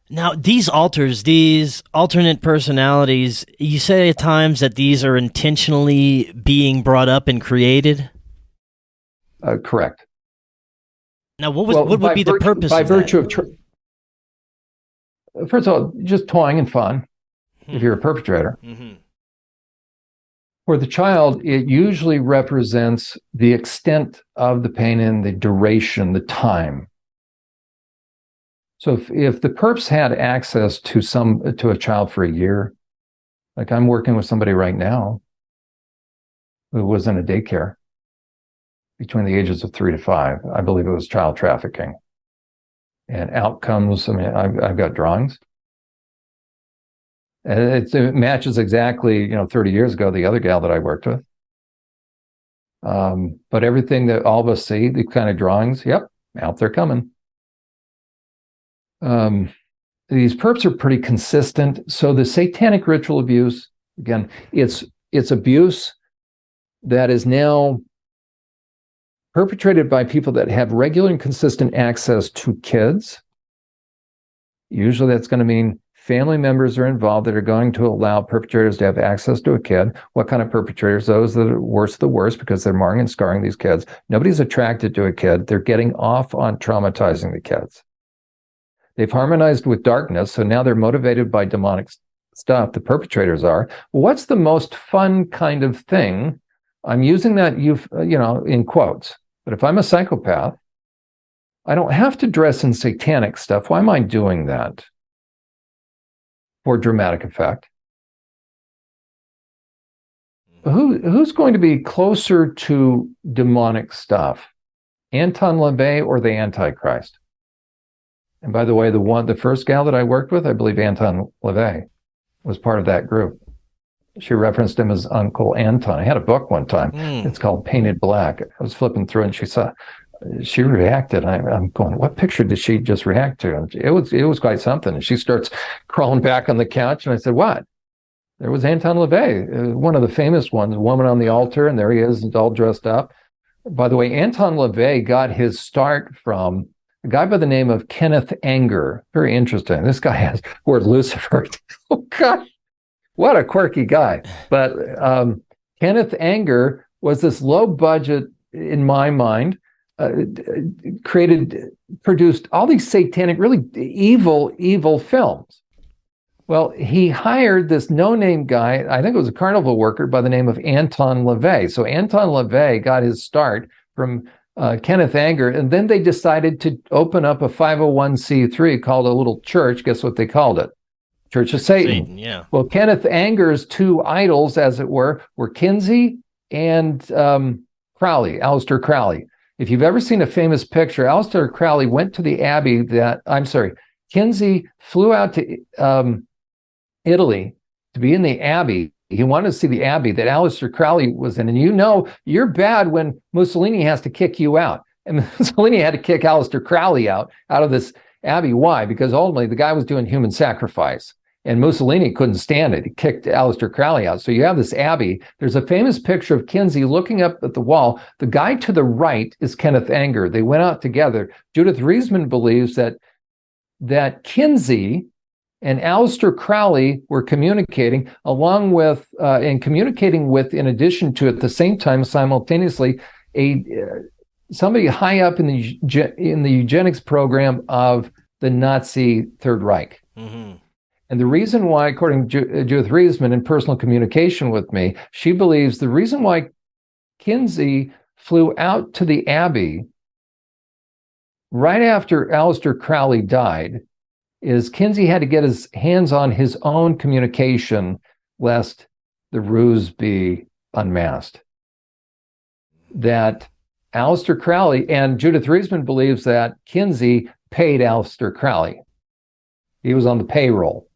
Now, these alters, these alternate personalities, you say at times that these are intentionally being brought up and created? Correct. Now, what would be the purpose by of that? virtue of first of all, just toying and fun. If you're a perpetrator, for the child, it usually represents the extent of the pain and the duration, the time. So if the perps had access to a child for a year, like I'm working with somebody right now who was in a daycare between the ages of 3 to 5. I believe it was child trafficking. And outcomes, I mean, I've got drawings. And it matches exactly, 30 years ago, the other gal that I worked with. But everything that all of us see, the kind of drawings, yep, out there coming. These perps are pretty consistent. So the satanic ritual abuse, again, it's abuse that is now perpetrated by people that have regular and consistent access to kids. Usually that's going to mean family members are involved that are going to allow perpetrators to have access to a kid. What kind of perpetrators? Those that are worse of the worst because they're marring and scarring these kids. Nobody's attracted to a kid. They're getting off on traumatizing the kids. They've harmonized with darkness, so now they're motivated by demonic stuff. The perpetrators are. What's the most fun kind of thing? I'm using that in quotes. But if I'm a psychopath, I don't have to dress in satanic stuff. Why am I doing that? For dramatic effect. Who's going to be closer to demonic stuff? Anton LaVey or the Antichrist? And by the way, the first gal that I worked with, I believe Anton LaVey was part of that group. She referenced him as Uncle Anton. I had a book one time. It's called Painted Black. I was flipping through and she reacted. I'm going, what picture did she just react to? And it was quite something. And she starts crawling back on the couch. And I said, what? There was Anton LaVey, one of the famous ones, a woman on the altar. And there he is, all dressed up. By the way, Anton LaVey got his start from a guy by the name of Kenneth Anger. Very interesting. This guy has the word Lucifer. Oh, gosh. What a quirky guy. But Kenneth Anger was this low budget, in my mind, produced all these satanic, really evil films. Well, he hired this no-name guy, I think it was a carnival worker by the name of Anton LaVey. So Anton LaVey got his start from Kenneth Anger, and then they decided to open up a 501c3 called a little church. Guess what they called it? Church of Satan. Yeah. Well, Kenneth Anger's two idols, as it were Kinsey and Crowley, Aleister Crowley. If you've ever seen a famous picture, Aleister Crowley went to the abbey Kinsey flew out to Italy to be in the abbey. He wanted to see the abbey that Aleister Crowley was in. And you're bad when Mussolini has to kick you out. And Mussolini had to kick Aleister Crowley out of this abbey. Why? Because ultimately the guy was doing human sacrifice. And Mussolini couldn't stand it. He kicked Aleister Crowley out. So you have this abbey. There's a famous picture of Kinsey looking up at the wall. The guy to the right is Kenneth Anger. They went out together. Judith Reisman believes that Kinsey and Aleister Crowley were communicating along with, in addition to, at the same time, simultaneously, somebody high up in the eugenics program of the Nazi Third Reich. Mm-hmm. And the reason why, according to Judith Reisman, in personal communication with me, she believes the reason why Kinsey flew out to the Abbey right after Aleister Crowley died is Kinsey had to get his hands on his own communication lest the ruse be unmasked. That Aleister Crowley, and Judith Reisman believes that Kinsey paid Aleister Crowley. He was on the payroll.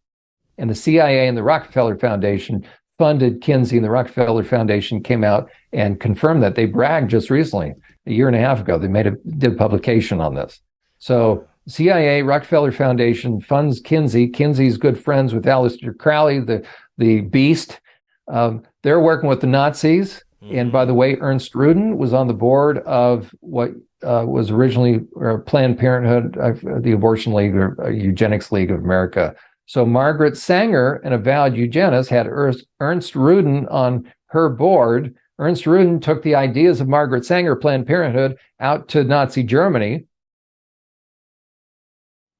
And the CIA and the Rockefeller Foundation funded Kinsey, and the Rockefeller Foundation came out and confirmed that. They bragged just recently, a year and a half ago, they did a publication on this. So CIA, Rockefeller Foundation funds Kinsey. Kinsey's good friends with Aleister Crowley, the beast. They're working with the Nazis. Mm-hmm. And by the way, Ernst Rudin was on the board of what was originally Planned Parenthood, the Abortion League or Eugenics League of America. So Margaret Sanger, an avowed eugenist, had Ernst Rudin on her board. Ernst Rudin took the ideas of Margaret Sanger, Planned Parenthood, out to Nazi Germany.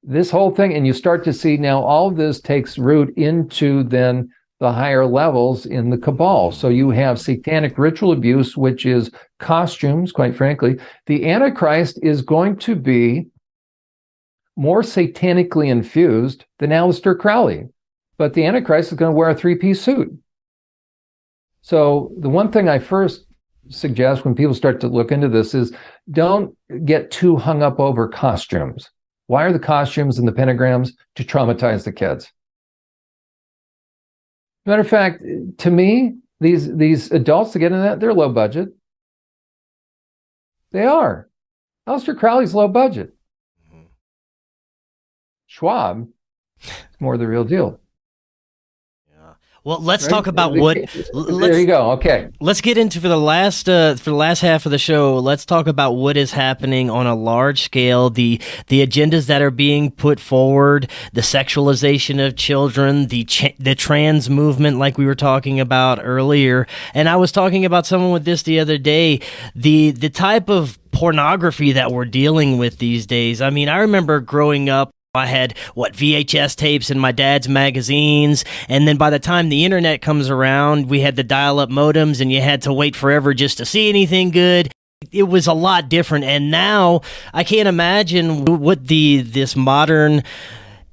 This whole thing, and you start to see now all of this takes root into then the higher levels in the cabal. So you have satanic ritual abuse, which is costumes, quite frankly. The Antichrist is going to be more satanically infused than Aleister Crowley, but the Antichrist is going to wear a three-piece suit. So the one thing I first suggest when people start to look into this is don't get too hung up over costumes. Why are the costumes and the pentagrams? To traumatize the kids. Matter of fact, to me, these adults that get into that, they're low budget. They are. Aleister Crowley's low budget. Schwab is more the real deal. Well, let's talk about what. There you go. Okay. Let's get into for the last half of the show. Let's talk about what is happening on a large scale. The agendas that are being put forward, the sexualization of children, the trans movement, like we were talking about earlier. And I was talking about someone with this the other day. The type of pornography that we're dealing with these days. I mean, I remember growing up. I had, VHS tapes in my dad's magazines, and then by the time the internet comes around, we had the dial-up modems, and you had to wait forever just to see anything good. It was a lot different, and now I can't imagine what this modern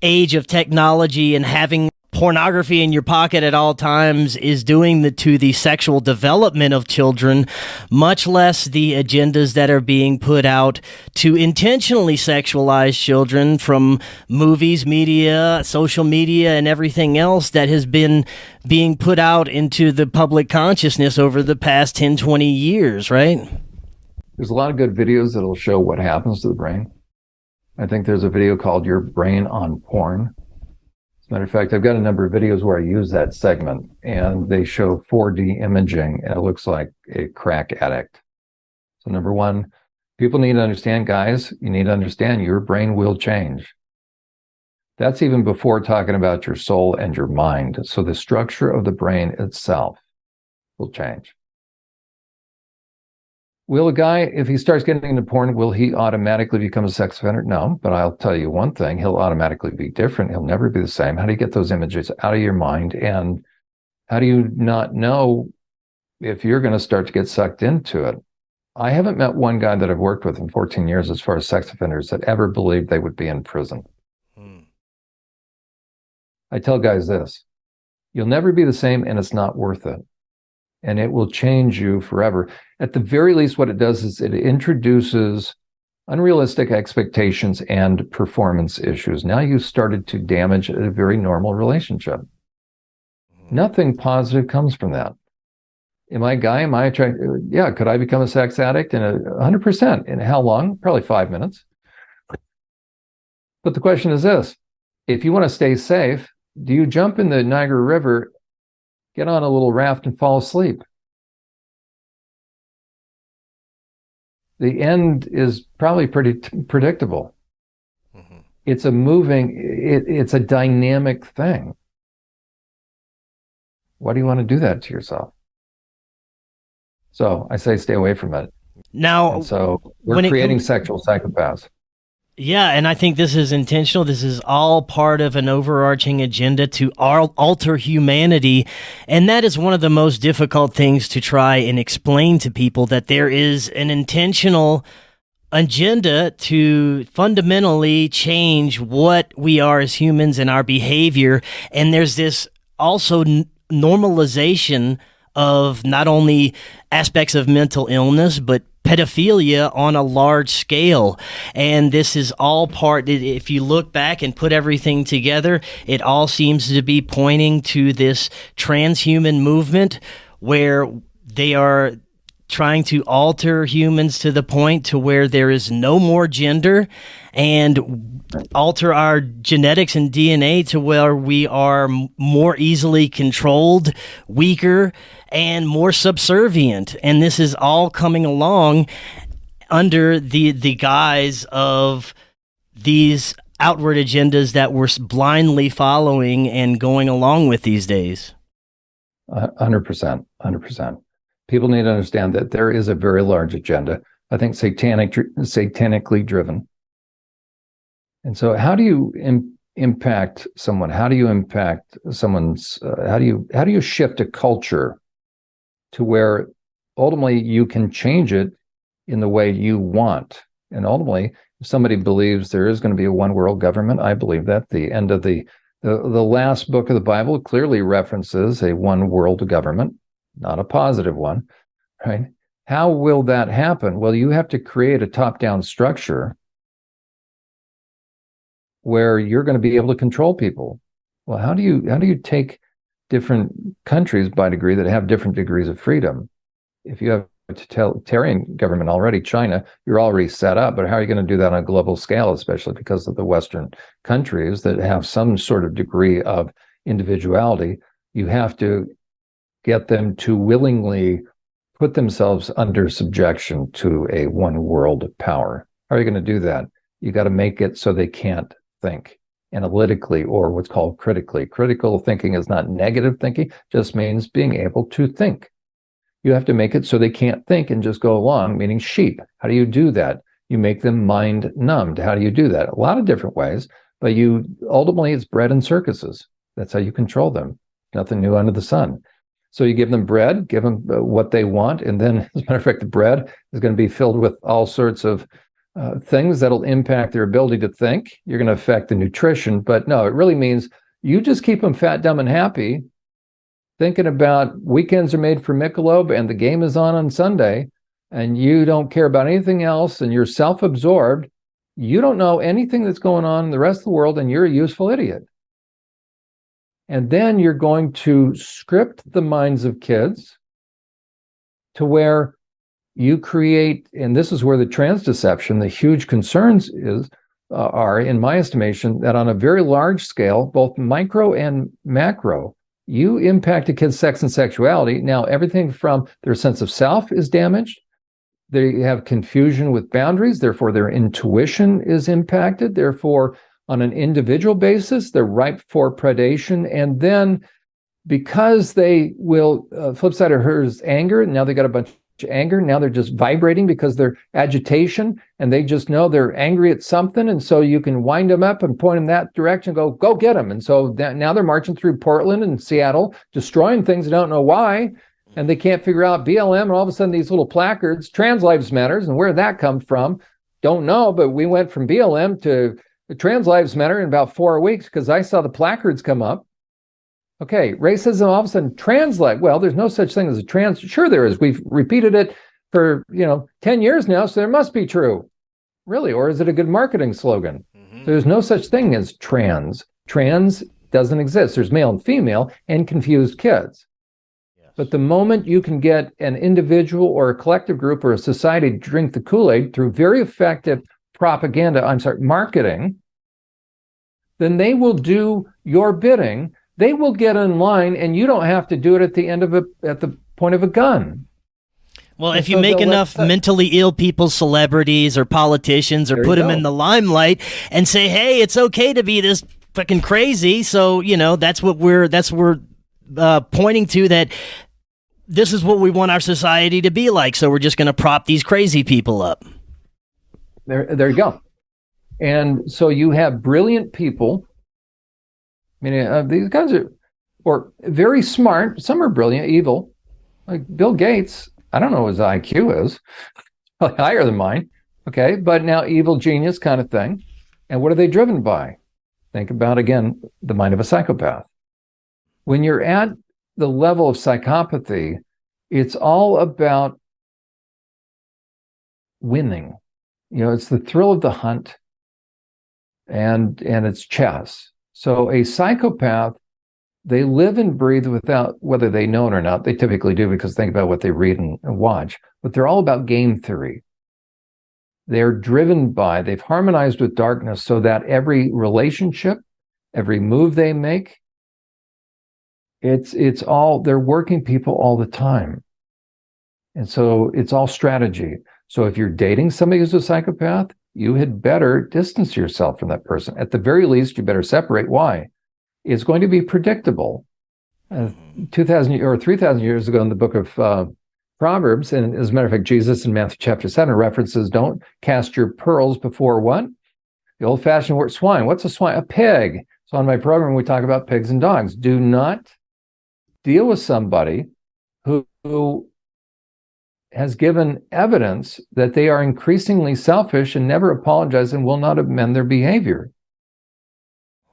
age of technology and having pornography in your pocket at all times is doing to the sexual development of children, much less the agendas that are being put out to intentionally sexualize children from movies, media, social media, and everything else that has been being put out into the public consciousness over the past 10, 20 years, right? There's a lot of good videos that'll show what happens to the brain. I think there's a video called Your Brain on Porn. Matter of fact, I've got a number of videos where I use that segment, and they show 4D imaging, and it looks like a crack addict. So number one, people need to understand, guys, you need to understand your brain will change. That's even before talking about your soul and your mind. So the structure of the brain itself will change. Will a guy, if he starts getting into porn, will he automatically become a sex offender? No, but I'll tell you one thing, he'll automatically be different. He'll never be the same. How do you get those images out of your mind? And how do you not know if you're going to start to get sucked into it? I haven't met one guy that I've worked with in 14 years as far as sex offenders that ever believed they would be in prison. I tell guys this, you'll never be the same, and it's not worth it. And it will change you forever. At the very least, what it does is it introduces unrealistic expectations and performance issues. Now you've started to damage a very normal relationship. Nothing positive comes from that. Am I a guy? Am I attracted? Yeah. Could I become a sex addict? In 100%. In how long? Probably 5 minutes. But the question is this. If you want to stay safe, do you jump in the Niagara River, get on a little raft, and fall asleep? The end is probably pretty predictable. Mm-hmm. It's a it's a dynamic thing. Why do you want to do that to yourself? So I say stay away from it. Now, and so we're creating sexual psychopaths. Yeah, and I think this is intentional. This is all part of an overarching agenda to alter humanity, and that is one of the most difficult things to try and explain to people, that there is an intentional agenda to fundamentally change what we are as humans and our behavior, and there's this also normalization of not only aspects of mental illness, but pedophilia on a large scale. And this is all part, if you look back and put everything together, it all seems to be pointing to this transhuman movement where they are trying to alter humans to the point to where there is no more gender, and alter our genetics and DNA to where we are more easily controlled, weaker, and more subservient. And this is all coming along under the guise of these outward agendas that we're blindly following and going along with these days. 100%. 100%. People need to understand that there is a very large agenda. I think satanically driven. And so how do you impact someone? How do you impact someone's, how do you shift a culture to where ultimately you can change it in the way you want? And ultimately, if somebody believes there is going to be a one world government, I believe that. The end of the last book of the Bible clearly references a one world government, not a positive one, right? How will that happen? Well, you have to create a top-down structure where you're going to be able to control people. Well, how do you take different countries by degree that have different degrees of freedom? If you have a totalitarian government already, China, you're already set up, but how are you going to do that on a global scale, especially because of the Western countries that have some sort of degree of individuality? You have to get them to willingly put themselves under subjection to a one world power. How are you going to do that? You got to make it so they can't think analytically or what's called critically. Critical thinking is not negative thinking, just means being able to think. You have to make it so they can't think and just go along, meaning sheep. How do you do that? You make them mind numbed. How do you do that? A lot of different ways, but ultimately it's bread and circuses. That's how you control them. Nothing new under the sun. So you give them bread, give them what they want, and then, as a matter of fact, the bread is going to be filled with all sorts of things that'll impact their ability to think. You're going to affect the nutrition, but no, it really means you just keep them fat, dumb, and happy, thinking about weekends are made for Michelob and the game is on Sunday, and you don't care about anything else, and you're self-absorbed. You don't know anything that's going on in the rest of the world, and you're a useful idiot. And then you're going to script the minds of kids to where you create, and this is where the trans deception, the huge concerns are, in my estimation, that on a very large scale, both micro and macro, you impact a kid's sex and sexuality. Now, everything from their sense of self is damaged. They have confusion with boundaries. Therefore, their intuition is impacted. Therefore, on an individual basis, they're ripe for predation. And then because they will, flip side of her is anger. Now they got a bunch of anger. Now they're just vibrating because they're agitation, and they just know they're angry at something. And so you can wind them up and point them that direction, go get them. And so now they're marching through Portland and Seattle, destroying things they don't know why. And they can't figure out BLM. And all of a sudden these little placards, trans lives matters, and where that come from, don't know. But we went from BLM to trans lives matter in about 4 weeks because I saw the placards come up. Okay, racism, all of a sudden, trans life. Well, there's no such thing as a trans. Sure there is. We've repeated it for, 10 years now, so there must be true. Really? Or is it a good marketing slogan? Mm-hmm. So there's no such thing as trans. Trans doesn't exist. There's male and female and confused kids. Yes. But the moment you can get an individual or a collective group or a society to drink the Kool-Aid through very effective marketing, then they will do your bidding. They will get in line, and you don't have to do it at the point of a gun. Well, if you make enough mentally ill people celebrities or politicians, or put them in the limelight and say, "Hey, it's okay to be this fucking crazy," so that's what we're pointing to, that this is what we want our society to be like. So we're just going to prop these crazy people up. There you go. And so you have brilliant people. I mean, these guys are very smart. Some are brilliant, evil. Like Bill Gates, I don't know what his IQ is. Probably higher than mine. Okay, but now evil genius kind of thing. And what are they driven by? Think about, again, the mind of a psychopath. When you're at the level of psychopathy, it's all about winning. It's the thrill of the hunt, and it's chess. So a psychopath, they live and breathe without, whether they know it or not, they typically do because think about what they read and watch, but they're all about game theory. They're driven by, they've harmonized with darkness so that every relationship, every move they make, it's all, they're working people all the time. And so it's all strategy. So if you're dating somebody who's a psychopath, you had better distance yourself from that person. At the very least, you better separate. Why? It's going to be predictable. 2,000 or 3,000 years ago in the book of Proverbs, and as a matter of fact, Jesus in Matthew chapter 7 references, don't cast your pearls before what? The old-fashioned word swine. What's a swine? A pig. So on my program, we talk about pigs and dogs. Do not deal with somebody who has given evidence that they are increasingly selfish and never apologize and will not amend their behavior.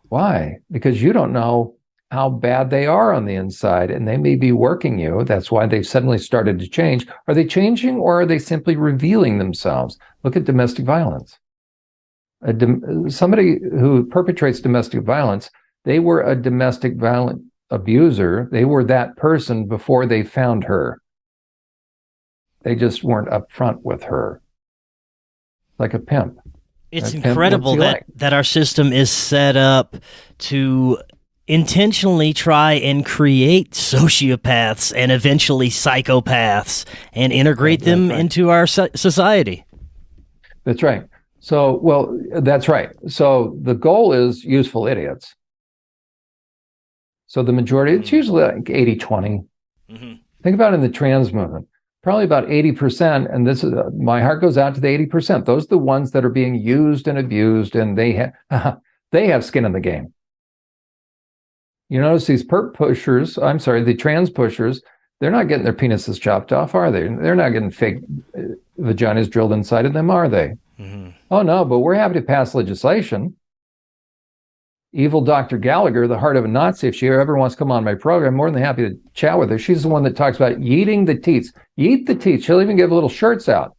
Why? Because you don't know how bad they are on the inside, and they may be working you. That's why they've suddenly started to change. Are they changing, or are they simply revealing themselves? Look at domestic violence. Somebody who perpetrates domestic violence, they were a domestic violent abuser. They were that person before they found her. They just weren't upfront with her. Like a pimp. It's incredible that our system is set up to intentionally try and create sociopaths and eventually psychopaths and integrate them into our society. That's right. So, well, that's right. So the goal is useful idiots. So the majority, it's usually like 80-20. Think about it in the trans movement. Probably about 80%, and this is my heart goes out to the 80%. Those are the ones that are being used and abused, and they have skin in the game. You notice these the trans pushers, they're not getting their penises chopped off, are they? They're not getting fake vaginas drilled inside of them, are they? Oh, no, but we're happy to pass legislation. Evil Dr. Gallagher, the heart of a Nazi, if she ever wants to come on my program, I'm more than happy to chat with her. She's the one that talks about yeeting the teats. Yeet the teats. She'll even give little shirts out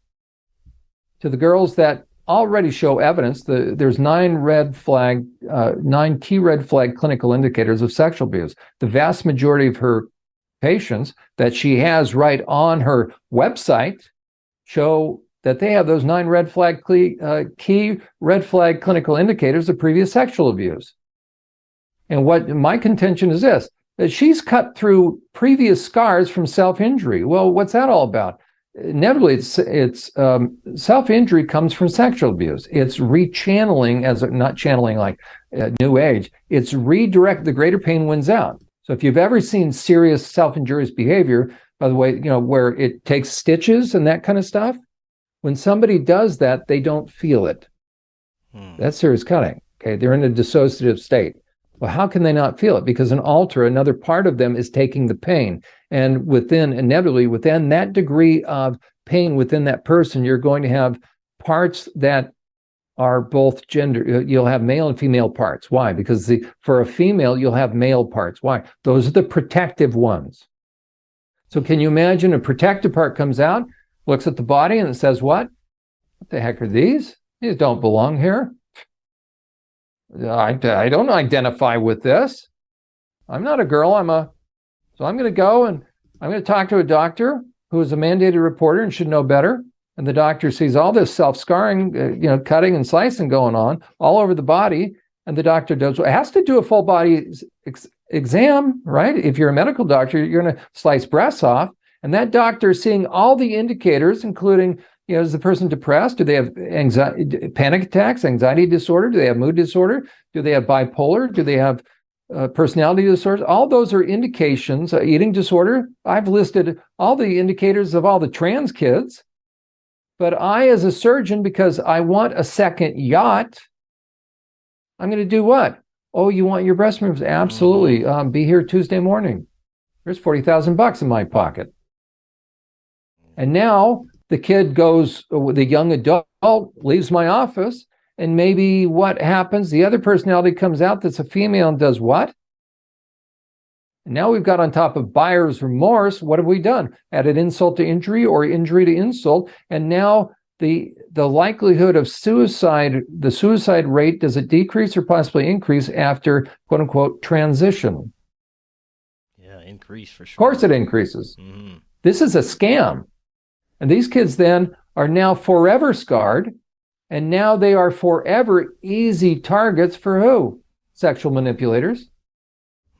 to the girls that already show evidence. There's 9 key red flag clinical indicators of sexual abuse. The vast majority of her patients that she has right on her website show that they have those 9 key red flag clinical indicators of previous sexual abuse. And what my contention is this, that she's cut through previous scars from self-injury. Well, what's that all about? Inevitably, it's self-injury comes from sexual abuse. It's rechanneling, not channeling like New Age. It's redirect, the greater pain wins out. So if you've ever seen serious self-injurious behavior, by the way, where it takes stitches and that kind of stuff, when somebody does that, they don't feel it. That's serious cutting. Okay, they're in a dissociative state. Well, how can they not feel it? Because another part of them is taking the pain. And inevitably, within that degree of pain within that person, you're going to have parts that are both gender. You'll have male and female parts. Why? Because for a female, you'll have male parts. Why? Those are the protective ones. So can you imagine a protective part comes out, looks at the body, and it says, what? What the heck are these? These don't belong here. I don't identify with this. I'm not a girl. So I'm going to go and I'm going to talk to a doctor who is a mandated reporter and should know better. And the doctor sees all this self-scarring, cutting and slicing going on all over the body. And the doctor has to do a full body exam, right? If you're a medical doctor, you're going to slice breasts off. And that doctor is seeing all the indicators, including, is the person depressed? Do they have anxiety, panic attacks, anxiety disorder? Do they have mood disorder? Do they have bipolar? Do they have personality disorders? All those are indications. Eating disorder. I've listed all the indicators of all the trans kids. But I, as a surgeon, because I want a second yacht, I'm going to do what? Oh, you want your breast removed? Absolutely. Be here Tuesday morning. There's $40,000 in my pocket. And now the kid the young adult leaves my office, and maybe what happens? The other personality comes out that's a female and does what? And now we've got on top of buyer's remorse. What have we done? Added insult to injury or injury to insult. And now the likelihood of suicide, the suicide rate, does it decrease or possibly increase after, quote unquote, transition? Yeah, increase for sure. Of course it increases. This is a scam. And these kids then are now forever scarred, and now they are forever easy targets for who? Sexual manipulators.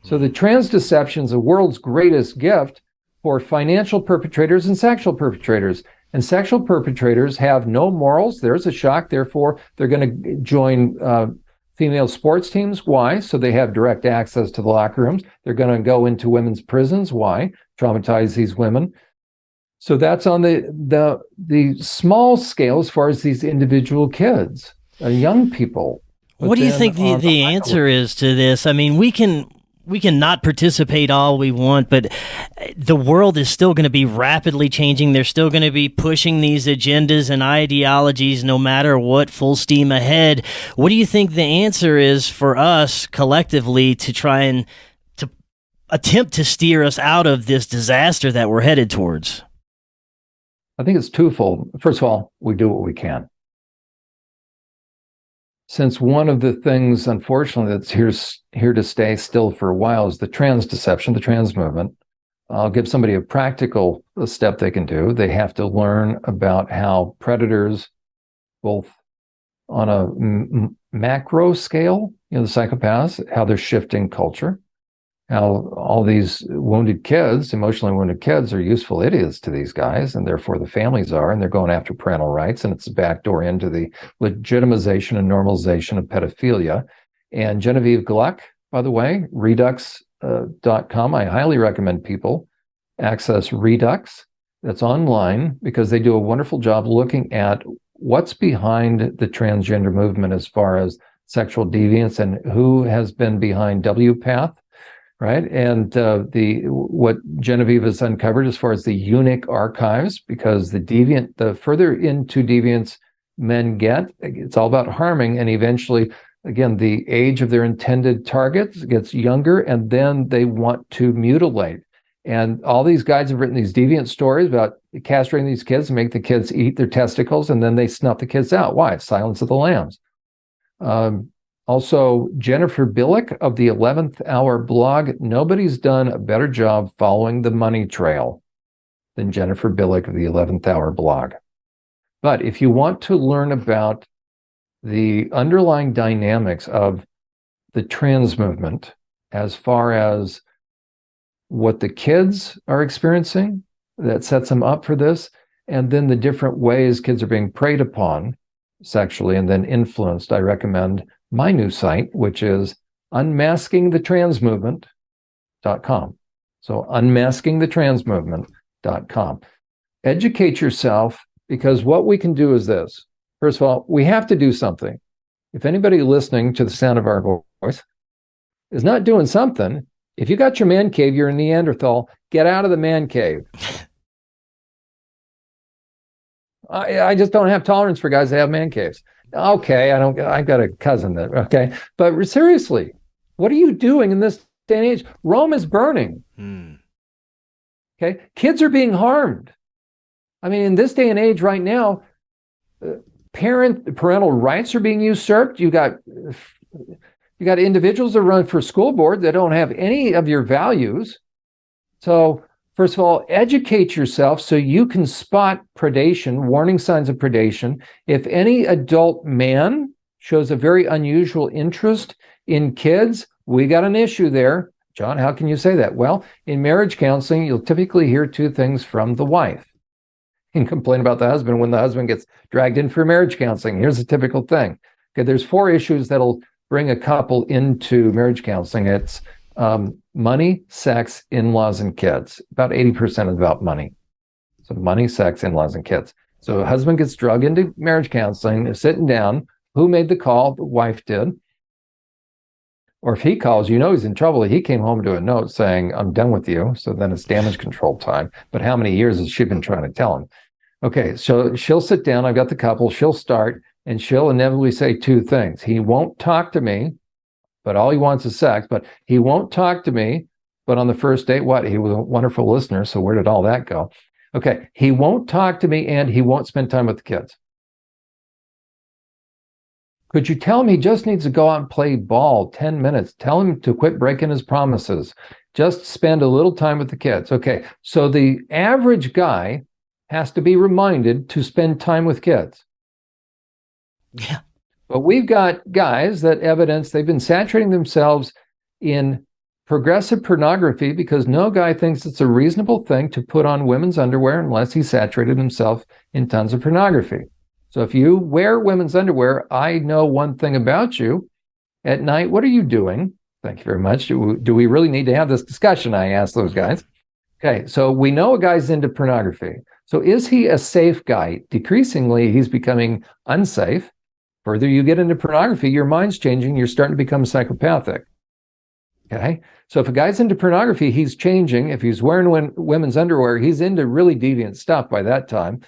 So the trans deception is the world's greatest gift for financial perpetrators and sexual perpetrators. And sexual perpetrators have no morals. There's a shock. Therefore, they're going to join female sports teams. Why? So they have direct access to the locker rooms. They're going to go into women's prisons. Why? Traumatize these women. So that's on the small scale as far as these individual kids, young people. What do you think the answer is to this? I mean, we can not participate all we want, but the world is still going to be rapidly changing. They're still going to be pushing these agendas and ideologies no matter what, full steam ahead. What do you think the answer is for us collectively to try and to attempt to steer us out of this disaster that we're headed towards? I think it's twofold. First of all, we do what we can. Since one of the things, unfortunately, that's here to stay still for a while is the trans deception, the trans movement. I'll give somebody a practical step they can do. They have to learn about how predators, both on a macro scale, the psychopaths, how they're shifting culture, how all these wounded kids, emotionally wounded kids, are useful idiots to these guys, and therefore the families are, and they're going after parental rights, and it's a backdoor into the legitimization and normalization of pedophilia. And Genevieve Gluck, by the way, Redux.com, I highly recommend people access Redux. That's online because they do a wonderful job looking at what's behind the transgender movement as far as sexual deviance and who has been behind WPATH. Right. And what Genevieve has uncovered as far as the eunuch archives, because the further into deviance men get, it's all about harming. And eventually, again, the age of their intended targets gets younger, and then they want to mutilate. And all these guys have written these deviant stories about castrating these kids and make the kids eat their testicles, and then they snuff the kids out. Why? It's Silence of the Lambs. Also, Jennifer Billick of the 11th Hour blog. Nobody's done a better job following the money trail than Jennifer Billick of the 11th Hour blog. But if you want to learn about the underlying dynamics of the trans movement, as far as what the kids are experiencing that sets them up for this, and then the different ways kids are being preyed upon sexually and then influenced, I recommend my new site, which is unmaskingthetransmovement.com. So unmaskingthetransmovement.com. Educate yourself, because what we can do is this. First of all, we have to do something. If anybody listening to the sound of our voice is not doing something, if you got your man cave, you're a Neanderthal, get out of the man cave. I just don't have tolerance for guys that have man caves. Okay, I've got a cousin that, okay. But seriously, what are you doing in this day and age? Rome is burning. Okay, kids are being harmed. I mean, in this day and age right now, parental rights are being usurped. You got individuals that run for school board that don't have any of your values. So first of all, educate yourself so you can spot predation, warning signs of predation. If any adult man shows a very unusual interest in kids, we got an issue there. John, how can you say that? Well, in marriage counseling, you'll typically hear two things from the wife. You can complain about the husband when the husband gets dragged in for marriage counseling. Here's a typical thing. Okay, there's 4 issues that'll bring a couple into marriage counseling. It's money, sex, in-laws, and kids. About 80% is about money. So money, sex, in-laws, and kids. So a husband gets drugged into marriage counseling. They're sitting down. Who made the call? The wife did. Or if he calls, he's in trouble. He came home to a note saying, I'm done with you. So then it's damage control time. But how many years has she been trying to tell him? Okay, so she'll sit down. I've got the couple. She'll start, and she'll inevitably say 2 things. He won't talk to me, but all he wants is sex. But he won't talk to me. But on the first date, what? He was a wonderful listener. So where did all that go? Okay, he won't talk to me, and he won't spend time with the kids. Could you tell him he just needs to go out and play ball 10 minutes? Tell him to quit breaking his promises. Just spend a little time with the kids. Okay, so the average guy has to be reminded to spend time with kids. Yeah. But we've got guys that evidence they've been saturating themselves in progressive pornography, because no guy thinks it's a reasonable thing to put on women's underwear unless he saturated himself in tons of pornography. So if you wear women's underwear, I know one thing about you. At night, what are you doing? Thank you very much. Do we really need to have this discussion? I asked those guys. Okay, so we know a guy's into pornography. So is he a safe guy? Decreasingly, he's becoming unsafe. Further you get into pornography, your mind's changing. You're starting to become psychopathic. Okay, so if a guy's into pornography, he's changing. If he's wearing women's underwear, he's into really deviant stuff by that time.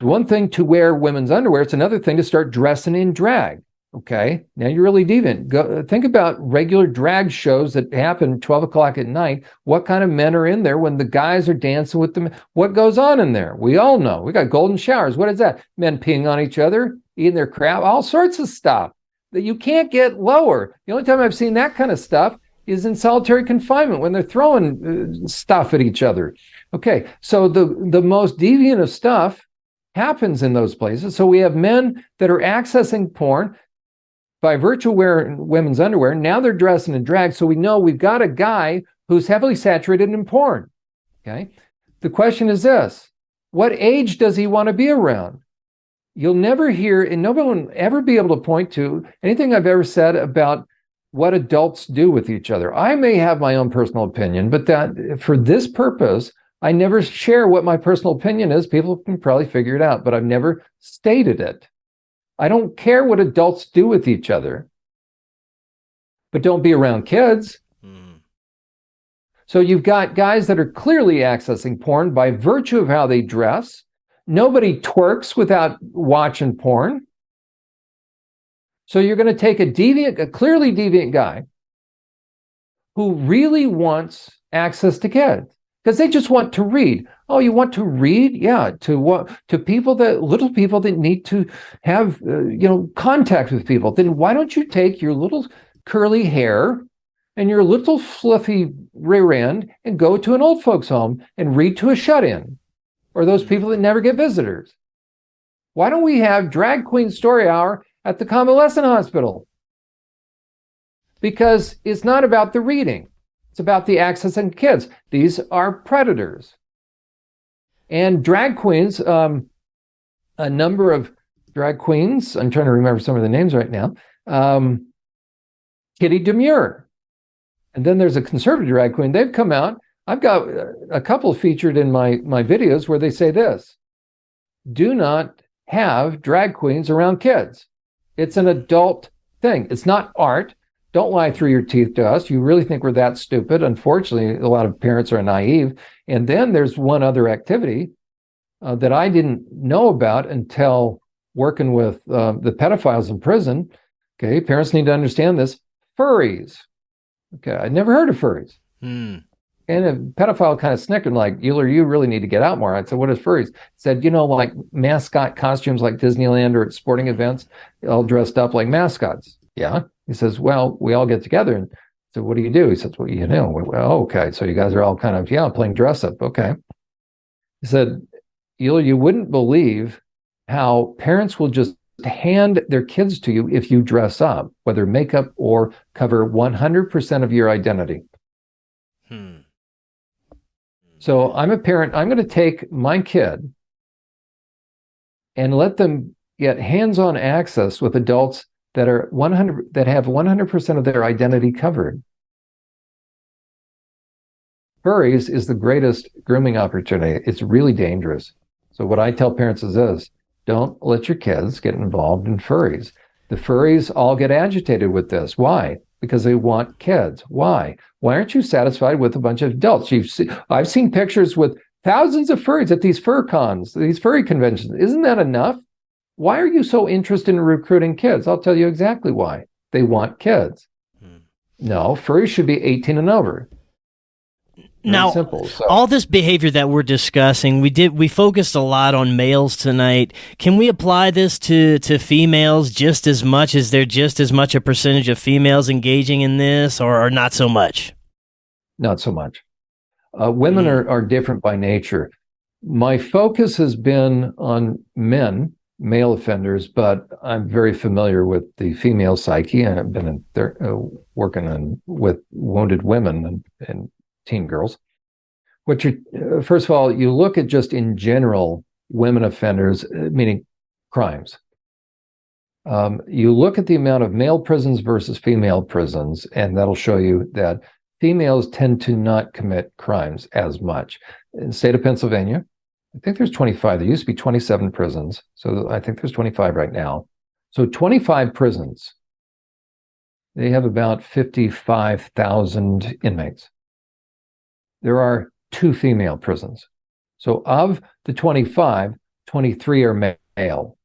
One thing to wear women's underwear, it's another thing to start dressing in drag. Okay, now you're really deviant. Think about regular drag shows that happen 12 o'clock at night. What kind of men are in there when the guys are dancing with them? What goes on in there? We all know. We got golden showers. What is that? Men peeing on each other, eating their crap, all sorts of stuff that you can't get lower. The only time I've seen that kind of stuff is in solitary confinement when they're throwing stuff at each other. Okay, so the most deviant of stuff happens in those places. So we have men that are accessing porn by virtue of wearing women's underwear. Now they're dressing in drag. So we know we've got a guy who's heavily saturated in porn. Okay. The question is this: what age does he want to be around? You'll never hear, and nobody will ever be able to point to anything I've ever said about what adults do with each other. I may have my own personal opinion, but that for this purpose, I never share what my personal opinion is. People can probably figure it out, but I've never stated it. I don't care what adults do with each other, but don't be around kids. So you've got guys that are clearly accessing porn by virtue of how they dress. Nobody twerks without watching porn. So you're going to take a clearly deviant guy who really wants access to kids because they just want to read. Oh, you want to read? Yeah, to what? To little people that need to have contact with people. Then why don't you take your little curly hair and your little fluffy rear end and go to an old folks home and read to a shut-in, or those people that never get visitors? Why don't we have drag queen story hour at the convalescent hospital? Because it's not about the reading. It's about the accessing kids. These are predators. And drag queens, a number of drag queens, I'm trying to remember some of the names right now, Kitty Demure. And then there's a conservative drag queen. They've come out. I've got a couple featured in my videos where they say this: do not have drag queens around kids. It's an adult thing. It's not art. Don't lie through your teeth to us. You really think we're that stupid? Unfortunately, a lot of parents are naive. And then there's one other activity that I didn't know about until working with the pedophiles in prison. Okay, parents need to understand this. Furries. Okay, I'd never heard of furries. And a pedophile kind of snickered, like, Uhler, you really need to get out more. I said, what is furries? He said, like mascot costumes like Disneyland or at sporting events, all dressed up like mascots. Yeah. He says, well, we all get together. And so what do you do? He says, well, well, okay. So you guys are all kind of, playing dress up. Okay. He said, you wouldn't believe how parents will just hand their kids to you if you dress up, whether makeup or cover 100% of your identity. So I'm a parent. I'm going to take my kid and let them get hands-on access with adults that are 100, that have 100% of their identity covered. Furries is the greatest grooming opportunity. It's really dangerous. So what I tell parents is this: don't let your kids get involved in furries. The furries all get agitated with this. Why? Because they want kids. Why? Why aren't you satisfied with a bunch of adults? I've seen pictures with thousands of furries at these fur cons, these furry conventions. Isn't that enough? Why are you so interested in recruiting kids? I'll tell you exactly why. They want kids. No, furries should be 18 and over. Now, simple. So, all this behavior that we're discussing, we focused a lot on males tonight. Can we apply this to females just as much? Is there just as much a percentage of females engaging in this, or not so much? Not so much. Women are different by nature. My focus has been on men male offenders, but I'm very familiar with the female psyche, and I've been working with wounded women and teen girls. First of all, you look at just in general women offenders, meaning crimes. You look at the amount of male prisons versus female prisons, and that'll show you that females tend to not commit crimes as much. In the state of Pennsylvania, I think there's 25. There used to be 27 prisons. So I think there's 25 right now. So 25 prisons. They have about 55,000 inmates. There are 2 female prisons. So of the 25, 23 are male.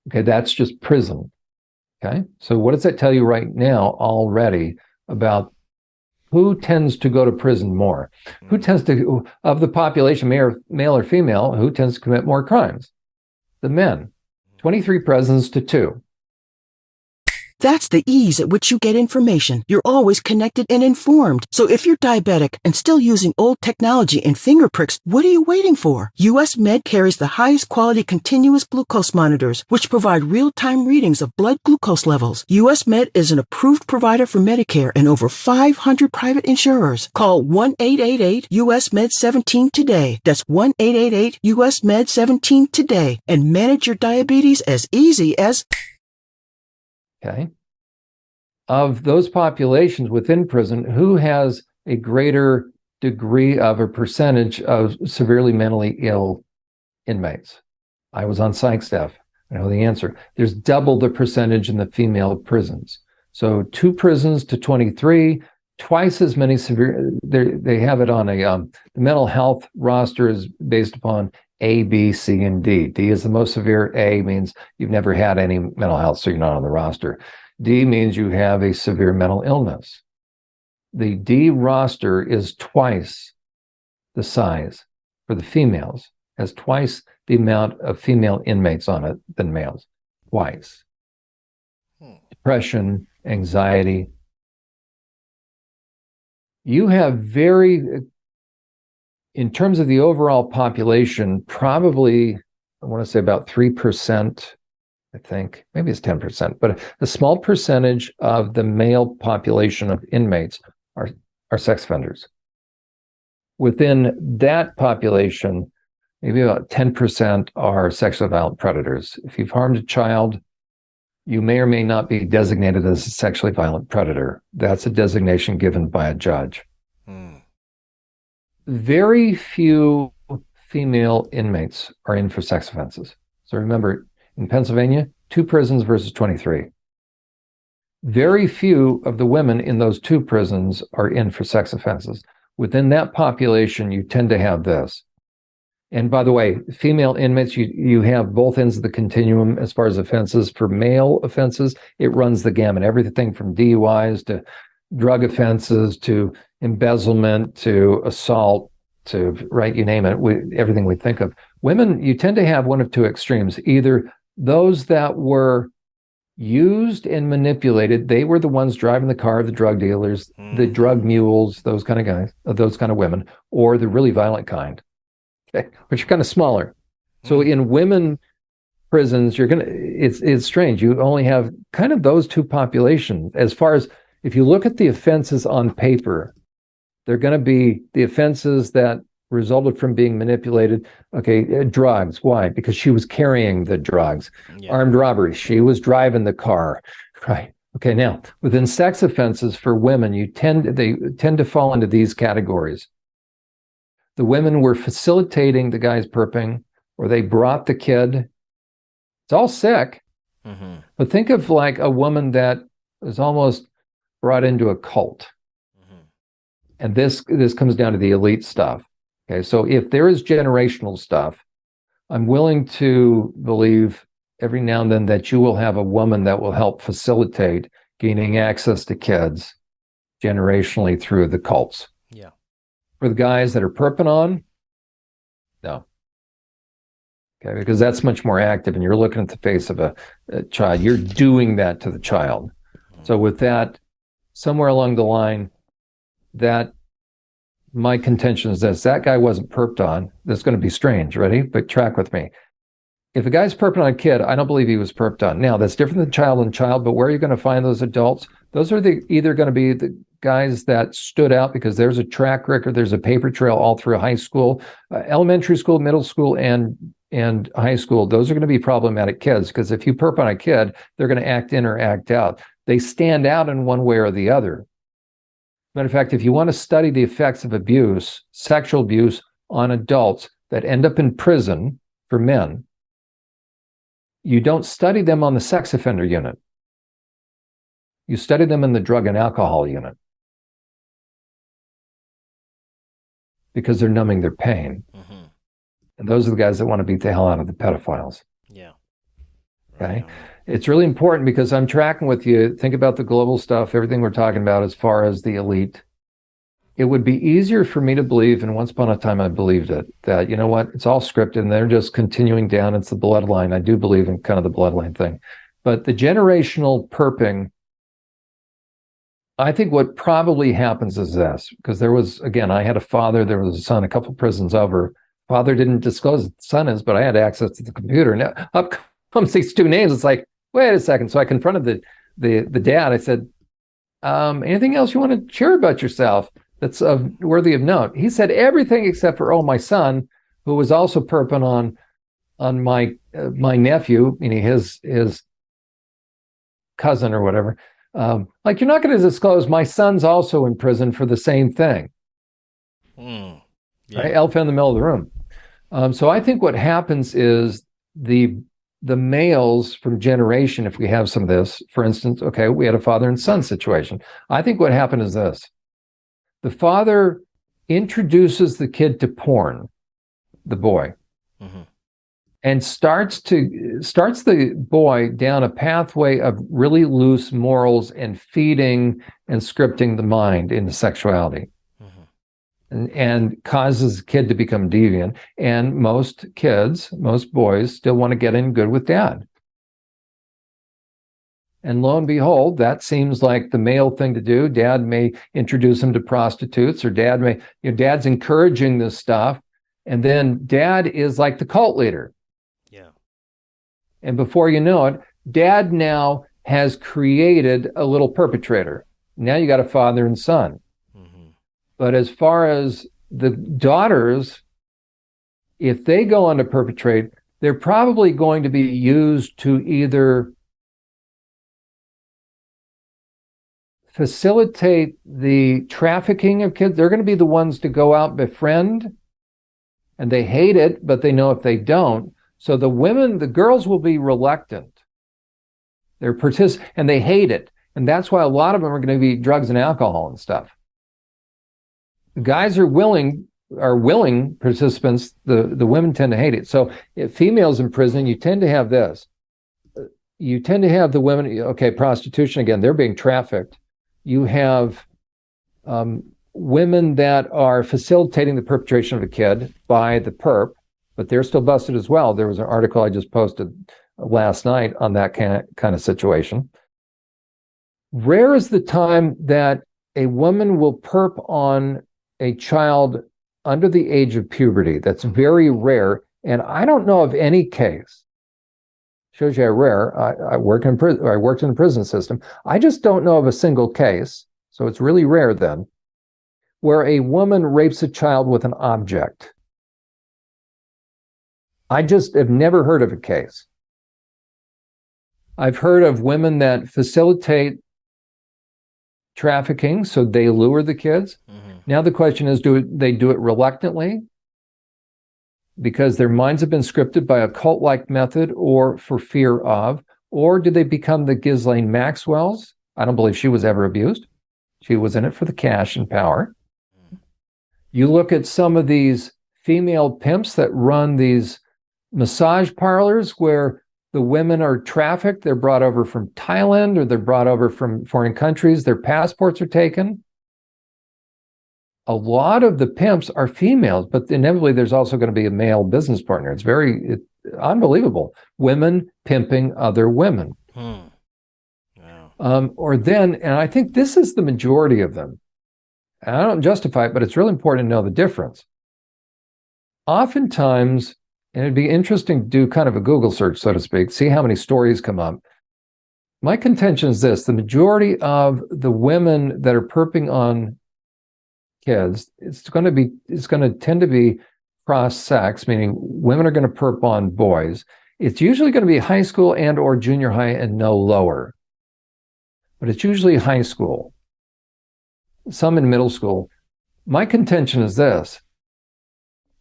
Okay, that's just prison. Okay, so what does that tell you right now already about who tends to go to prison more? Who tends to, of the population, male or female, who tends to commit more crimes? The men. 23 prisons to 2. That's the ease at which you get information. You're always connected and informed. So if you're diabetic and still using old technology and finger pricks, what are you waiting for? US Med carries the highest quality continuous glucose monitors, which provide real-time readings of blood glucose levels. US Med is an approved provider for Medicare and over 500 private insurers. Call 1-888-US-MED-17 today. That's 1-888-US-MED-17 today and manage your diabetes as easy as... Okay. Of those populations within prison, who has a greater degree of a percentage of severely mentally ill inmates? I was on psych staff. I know the answer. There's double the percentage in the female prisons. So 2 prisons to 23, twice as many severe. They have it on the mental health roster is based upon A, B, C, and D. D is the most severe. A means you've never had any mental health, so you're not on the roster. D means you have a severe mental illness. The D roster is twice the size for the females, has twice the amount of female inmates on it than males. Twice. Depression, anxiety. You have in terms of the overall population, probably, I want to say about 3%, I think, maybe it's 10%, but a small percentage of the male population of inmates are sex offenders. Within that population, maybe about 10% are sexually violent predators. If you've harmed a child, you may or may not be designated as a sexually violent predator. That's a designation given by a judge. Very few female inmates are in for sex offenses. So remember, in Pennsylvania, 2 prisons versus 23. Very few of the women in those 2 prisons are in for sex offenses. Within that population, you tend to have this. And by the way, female inmates, you have both ends of the continuum as far as offenses. For male offenses, it runs the gamut, everything from DUIs to drug offenses to embezzlement to assault to, right, you name it, everything we think of. Women, you tend to have one of 2 extremes. Either those that were used and manipulated, they were the ones driving the car, the drug dealers, the drug mules, those kind of guys, those kind of women, or the really violent kind, okay, which are kind of smaller. So in women prisons, it's strange. You only have kind of those 2 populations. As far as, if you look at the offenses on paper, they're going to be the offenses that resulted from being manipulated. Okay, drugs. Why? Because she was carrying the drugs. Yeah. Armed robbery. She was driving the car. Right. Okay. Now, within sex offenses for women, they tend to fall into these categories. The women were facilitating the guy's perping, or they brought the kid. It's all sick. But think of like a woman that was almost brought into a cult. And this comes down to the elite stuff. Okay, so if there is generational stuff, I'm willing to believe every now and then that you will have a woman that will help facilitate gaining access to kids generationally through the cults. Yeah. For the guys that are perping on, no. Okay, because that's much more active, and you're looking at the face of a child. You're doing that to the child. So with that, somewhere along the line, that my contention is this: that guy wasn't perped on. That's going to be strange. Ready? But track with me. if a guy's perping on a kid, I don't believe he was perped on. Now, that's different than child and child, but where are you going to find those adults? Those are either going to be the guys that stood out because there's a track record, there's a paper trail all through high school, elementary school, middle school, and high school. Those are going to be problematic kids because if you perp on a kid, they're going to act in or act out. They stand out in one way or the other. Matter of fact, if you want to study the effects of abuse, sexual abuse on adults that end up in prison for men, you don't study them on the sex offender unit. You study them in the drug and alcohol unit because they're numbing their pain. Mm-hmm. And those are the guys that want to beat the hell out of the pedophiles. Yeah. Okay. It's really important because I'm tracking with you. Think about the global stuff, everything we're talking about as far as the elite. It would be easier for me to believe, and once upon a time I believed it, that, you know what, it's all scripted and they're just continuing down. It's the bloodline. I do believe in kind of the bloodline thing. But the generational perping, I think what probably happens is this, because there was, again, I had a father, there was a son, a couple prisons over. Father didn't disclose who the son is, but I had access to the computer. Now, up comes these two names. It's like, wait a second. So I confronted the dad. I said, anything else you want to share about yourself that's worthy of note? He said everything except for, my son, who was also perping on my nephew, meaning his cousin or whatever. Like, you're not going to disclose my son's also in prison for the same thing. Yeah. Right? Elephant in the middle of the room. So I think what happens is the males from generation, if we have some of this, for instance, okay, we had a father and son situation. I think what happened is this. The father introduces the kid to porn, the boy, mm-hmm. and starts the boy down a pathway of really loose morals and feeding and scripting the mind into sexuality. And causes the kid to become deviant. And most boys still want to get in good with dad. And lo and behold, that seems like the male thing to do. Dad may introduce him to prostitutes, or dad's encouraging this stuff. And then dad is like the cult leader. Yeah. And before you know it, dad now has created a little perpetrator. Now you got a father and son. But as far as the daughters, if they go on to perpetrate, they're probably going to be used to either facilitate the trafficking of kids. They're going to be the ones to go out and befriend, and they hate it, but they know if they don't. So the girls will be reluctant. And they hate it. And that's why a lot of them are going to be drugs and alcohol and stuff. The guys are willing participants. The women tend to hate it. So if females in prison, you tend to have this. You tend to have the women, okay, prostitution, again, they're being trafficked. You have women that are facilitating the perpetration of a kid by the perp, but they're still busted as well. There was an article I just posted last night on that kind of situation. Rare is the time that a woman will perp on a child under the age of puberty. That's very rare. And I don't know of any case. Shows you how rare. I worked in the prison system. I just don't know of a single case. So it's really rare then, where a woman rapes a child with an object. I just have never heard of a case. I've heard of women that facilitate trafficking, so they lure the kids. Mm-hmm. Now the question is, do they do it reluctantly because their minds have been scripted by a cult-like method or for fear of, or do they become the Ghislaine Maxwell's? I don't believe she was ever abused. She was in it for the cash and power. Mm-hmm. You look at some of these female pimps that run these massage parlors where the women are trafficked. They're brought over from Thailand or they're brought over from foreign countries. Their passports are taken. A lot of the pimps are females, but inevitably there's also going to be a male business partner. It's unbelievable. Women pimping other women. Wow. And I think this is the majority of them. And I don't justify it, but it's really important to know the difference. Oftentimes, And it'd be interesting to do kind of a Google search, so to speak, see how many stories come up. My contention is this: the majority of the women that are perping on kids, it's going to tend to be cross-sex, meaning women are going to perp on boys. It's usually going to be high school and or junior high and no lower. But it's usually high school, some in middle school. My contention is this: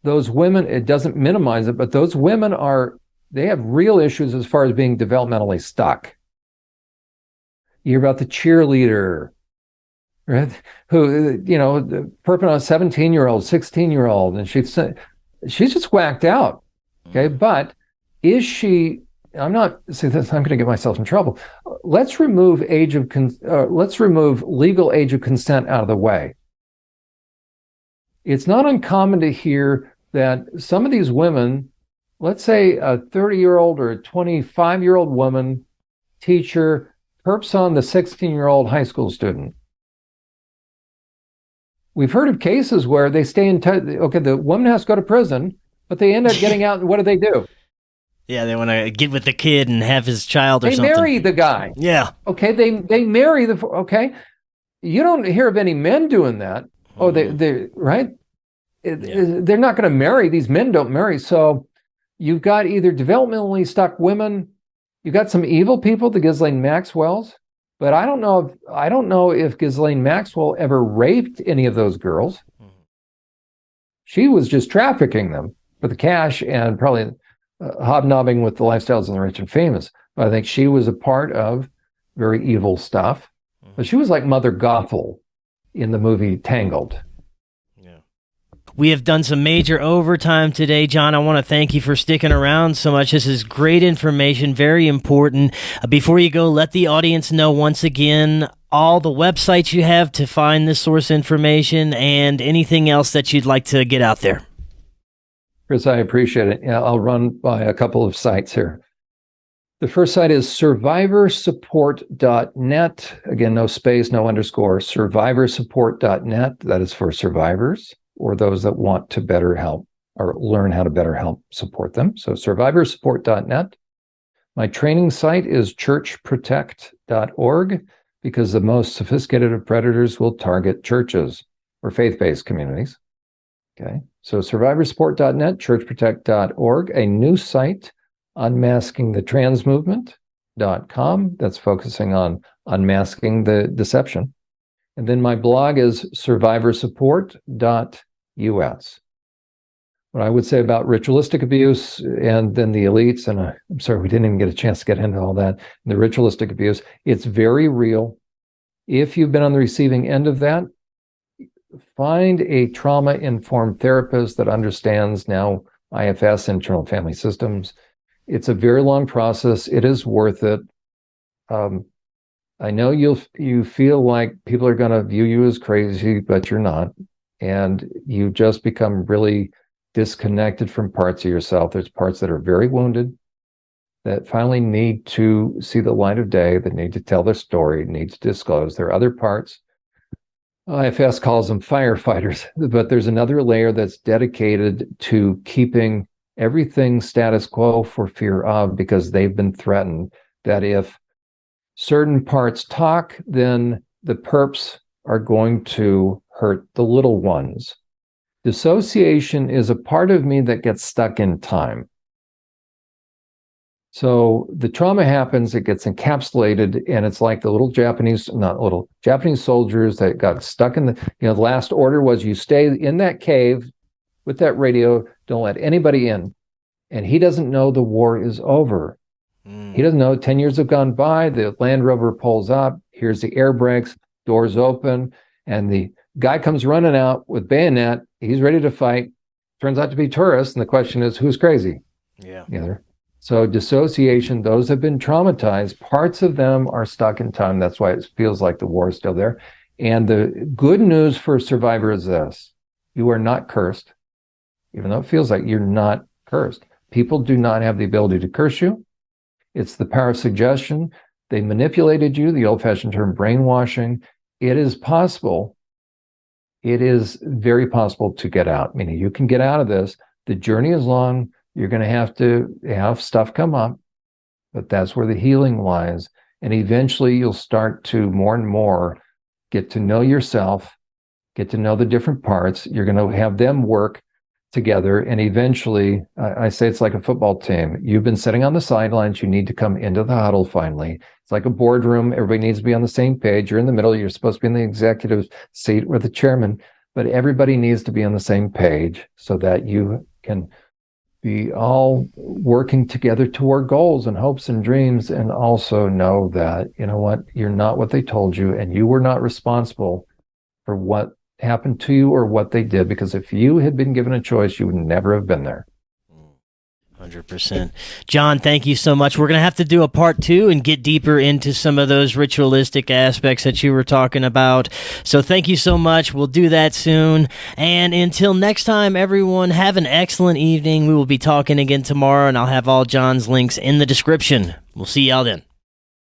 those women, it doesn't minimize it, but those women they have real issues as far as being developmentally stuck. You hear about the cheerleader, right? Who, perping on a 17-year-old, 16-year-old, and she's just whacked out. Okay. But is she, I'm going to get myself in trouble. Let's remove legal age of consent out of the way. It's not uncommon to hear that some of these women, let's say a 30-year-old or a 25-year-old woman teacher perps on the 16-year-old high school student. We've heard of cases where they stay in touch. Okay, the woman has to go to prison, but they end up getting out, and what do? Yeah, they want to get with the kid and have his child or they something. They marry the guy. Yeah. Okay, they marry okay. You don't hear of any men doing that. Oh, they right? They're not going to marry. These men don't marry. So you've got either developmentally stuck women, you've got some evil people, the Ghislaine Maxwells, but I don't know if Ghislaine Maxwell ever raped any of those girls. She was just trafficking them for the cash and probably hobnobbing with the lifestyles of the rich and famous. But I think she was a part of very evil stuff. But she was like Mother Gothel in the movie Tangled. We have done some major overtime today, Jon. I want to thank you for sticking around so much. This is great information, very important. Before you go, let the audience know once again all the websites you have to find this source information and anything else that you'd like to get out there. Chris, I appreciate it. Yeah, I'll run by a couple of sites here. The first site is SurvivorSupport.net. Again, no space, no underscore. SurvivorSupport.net. That is for survivors or those that want to better help or learn how to better help support them. So SurvivorSupport.net. My training site is ChurchProtect.org because the most sophisticated of predators will target churches or faith-based communities. Okay, so SurvivorSupport.net, ChurchProtect.org, a new site, UnmaskingTheTransMovement.com, that's focusing on unmasking the deception. And then my blog is SurvivorSupport.us. What I would say about ritualistic abuse and then the elites, and I'm sorry, we didn't even get a chance to get into all that, the ritualistic abuse, it's very real. If you've been on the receiving end of that, find a trauma-informed therapist that understands now IFS, internal family systems. It's a very long process. It is worth it. I know you feel like people are going to view you as crazy, but you're not. And you just become really disconnected from parts of yourself. There's parts that are very wounded that finally need to see the light of day, that need to tell their story, need to disclose. There are other parts. IFS calls them firefighters, but there's another layer that's dedicated to keeping everything status quo for fear of, because they've been threatened that if certain parts talk, then the perps are going to hurt the little ones. Dissociation is a part of me that gets stuck in time. So the trauma happens, it gets encapsulated, and it's like the Japanese soldiers that got stuck in the last order was you stay in that cave with that radio, don't let anybody in. And he doesn't know the war is over. He doesn't know 10 years have gone by, the Land Rover pulls up, here's the air brakes, doors open, and the guy comes running out with bayonet, he's ready to fight, turns out to be tourists, and the question is, who's crazy? Yeah. So dissociation, those have been traumatized. Parts of them are stuck in time. That's why it feels like the war is still there. And the good news for a survivor is this: you are not cursed, even though it feels like you're not cursed. People do not have the ability to curse you. It's the power of suggestion. They manipulated you, the old-fashioned term brainwashing. It is possible. It is very possible to get out, meaning you can get out of this. The journey is long. You're going to have stuff come up, but that's where the healing lies. And eventually you'll start to more and more get to know yourself, get to know the different parts. You're going to have them work together. And eventually, I say it's like a football team. You've been sitting on the sidelines. You need to come into the huddle finally. It's like a boardroom. Everybody needs to be on the same page. You're in the middle. You're supposed to be in the executive seat with the chairman, but everybody needs to be on the same page so that you can be all working together toward goals and hopes and dreams, and also know that, you know what, you're not what they told you, and you were not responsible for what happened to you or what they did, because if you had been given a choice, you would never have been there. 100%. Jon, thank you so much. We're going to have to do a part 2 and get deeper into some of those ritualistic aspects that you were talking about. So thank you so much. We'll do that soon. And until next time, everyone, have an excellent evening. We will be talking again tomorrow, and I'll have all Jon's links in the description. We'll see y'all then.